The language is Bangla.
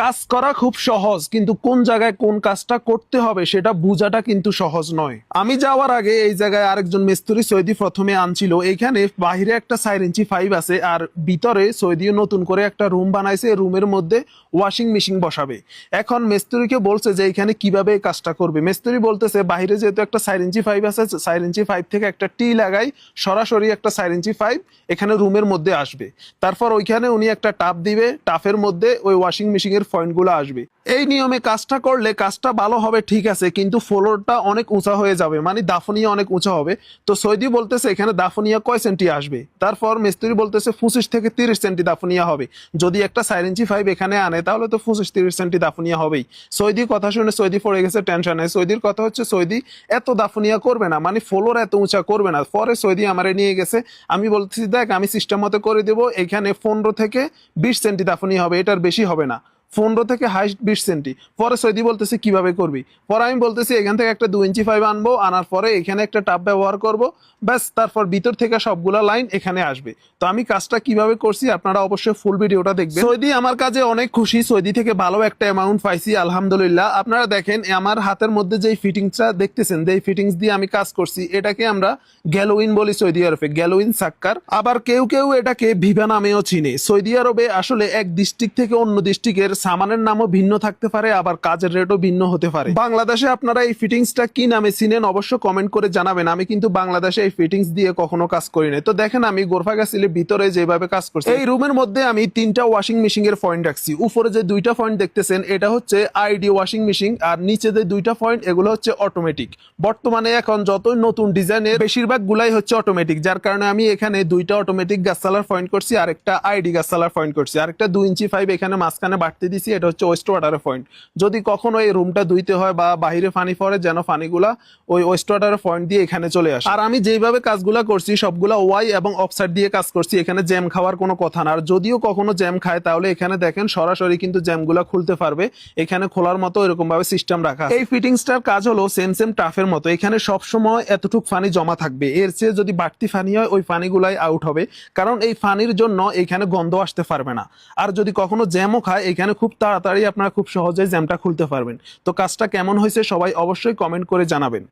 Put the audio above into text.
কাজ করা খুব সহজ, কিন্তু কোন জায়গায় কোন কাজটা করতে হবে সেটা বোঝাটা কিন্তু সহজ নয়। আমি যাওয়ার আগে এই জায়গায় আরেকজন মিস্ত্রি সৌদি প্রথমে আনছিল। এইখানে বাহিরে একটা 4 ইঞ্চি পাইপ আছে, আর ভিতরে সৌদি নতুন করে একটা রুম বানাইছে। রুমের মধ্যে ওয়াশিং মেশিন বসাবে। এখন মিস্ত্রিকে বলছে যে এখানে কিভাবে এই কাজটা করবে। মিস্ত্রি বলতেছে বাহিরে যেহেতু একটা 4 ইঞ্চি পাইপ আছে, 4 ইঞ্চি পাইপ থেকে একটা টি লাগাই সরাসরি একটা 4 ইঞ্চি পাইপ এখানে রুমের মধ্যে আসবে। তারপর ওইখানে উনি একটা টাপ দিবে, টাপের মধ্যে ওই ওয়াশিং মেশিনের পয়েন্টগুলো আসবে। এই নিয়মে কাজটা করলে কাজটা ভালো হবে, ঠিক আছে, কিন্তু ফ্লোরটা অনেক উঁচা হয়ে যাবে, মানে দাফনিয়া অনেক উঁচা হবে। তো সৌদি বলতেছে এখানে দাফনিয়া কয় সেন্টি আসবে। তারপর মিস্ত্রি বলতেছে 25 থেকে 30 সেন্টি দাফনিয়া হবে। যদি একটা 4 ইঞ্চি পাইপ এখানে আনে তাহলে তো 25-30 সেন্টি দাফনিয়া হবেই। সৌদি কথা শুনে সৌদি পড়ে গেছে টেনশনে। সৌদির কথা হচ্ছে সৌদি এত দাফনিয়া করবে না, মানে ফ্লোর এত উঁচা করবে না। পরে সৌদি আমারে নিয়ে গেছে, আমি বলতেছি দেখ আমি সিস্টেম মতো করে দেবো, এখানে 15 থেকে 20 সেন্টি দাফনিয়া হবে, এটার বেশি হবে না। 15 থেকে হাইস্ট 20 সেন্টি। পরে সৌদি বলতেছে কিভাবে করবি। পরে আমি বলতেছি এখান থেকে একটা 2 ইঞ্চি পাইপ আনবো, আনার পরে এখানে একটা টাপ ব্যবহার করব, ব্যাস। তারপর ভিতর থেকে সবগুলা লাইন এখানে আসবে। তো আমি কাজটা কিভাবে করছি আপনারা অবশ্যই ফুল ভিডিওটা দেখবেন। সৌদি আমার কাজে অনেক খুশি, সৌদি থেকে ভালো একটা অ্যামাউন্ট পাইছি আলহামদুলিল্লাহ। আপনারা দেখেন আমার হাতের মধ্যে যেই ফিটিংসটা দেখতেছেন, যেই ফিটিংস দিয়ে আমি কাজ করছি, এটাকে আমরা গ্যালোইন বলি সৌদি আরবে, গ্যালোইন সাক্কার। আবার কেউ কেউ এটাকে ভিভা নামেও চিনে। সৌদি আরবে আসলে এক ডিস্ট্রিক্ট থেকে অন্য ডিস্ট্রিক্টের সামানের নামও ভিন্ন থাকতে পারে, আবার কাজের রেটও ভিন্ন হতে পারে। বাংলাদেশে আপনারা এই ফিটিংসটা কি নামে চিনেন অবশ্য কমেন্ট করে জানাবেন। আমি কিন্তু বাংলাদেশে এই ফিটিংস দিয়ে কখনো কাজ করি নাই। তো দেখেন আমি গোরফাগাছিলের ভিতরে যেভাবে কাজ করছি, এই রুমের মধ্যে আমি 3টা ওয়াশিং মেশিন এর পয়েন্ট রাখছি। উপরে যে 2টা পয়েন্ট দেখতেছেন এটা হচ্ছে আইডি ওয়াশিং মেশিন, আর নিচে যে 2টা পয়েন্ট এগুলো হচ্ছে অটোমেটিক। বর্তমানে এখন যতই নতুন ডিজাইনের বেশিরভাগ গুলাই হচ্ছে অটোমেটিক, যার কারণে আমি এখানে 2টা অটোমেটিক গ্যাস সালার পয়েন্ট করছি, আর একটা আইডি গ্যাস সালার পয়েন্ট করছি, আর একটা 2 ইঞ্চি পাইপ এখানে মাঝখানে বাড়তে দিছি, এটা হচ্ছে ওয়েস্ট ওয়াটারের পয়েন্ট। যদি কখনো এই রুমটা ধুইতে হয় বা বাহিরে পানি পড়ে, যেন পানিগুলা ওই ওয়েস্ট ওয়াটারের পয়েন্ট দিয়ে এখানে চলে আসে। আর আমি যেভাবে কাজগুলা করছি সবগুলা ওয়াই এবং অফসাইড দিয়ে কাজ করছি, এখানে জ্যাম খাওয়ার কোনো কথা না। আর যদিও কখনো জ্যাম খায় তাহলে এখানে দেখেন সরাসরি কিন্তু জ্যামগুলা খুলতে পারবে, এখানে খোলার মতো এরকম ভাবে সিস্টেম রাখা। এই ফিটিংসটার কাজ হলো সেম টাফের মতো, এখানে সব সময় এতটুক পানি জমা থাকবে, এর চেয়ে যদি বাড়তি পানি হয় ওই পানিগুলাই আউট হবে, কারণ এই পানির জন্য এখানে গন্ধ আসতে পারবে না। আর যদি কখনো জ্যামও খায় এখানে খুব তাড়াতাড়ি আপনারা খুব সহজেই জ্যামটা খুলতে পারবেন। তো কাজটা কেমন হয়েছে সবাই অবশ্যই কমেন্ট করে জানাবেন।